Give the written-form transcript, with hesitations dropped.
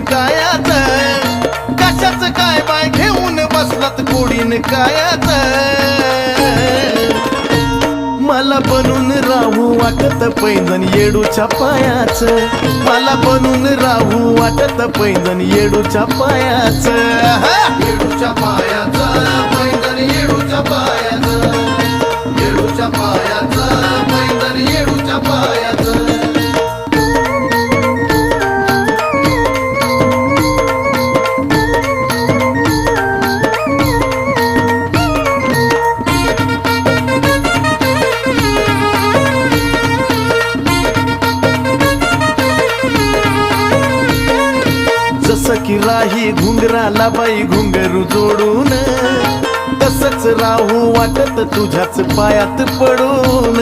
कायात, कशाच काय बाय घेऊन बसलात कोडीन कायात. मला बनून राहू वाटत पैंजण येडूच्या पायाच, मला बनून राहू वाटत पैंजण येडूच्या पायाच. येडूच्या पायाच पैंजण येडूच्या पायाच, येडूच्या पायाच पैंजण येडूच्या पायाच. जसं की राही घुंगराला बाई घुंगरू जोडून, तसंच राहू वाटत तुझ्याच पायात पडून.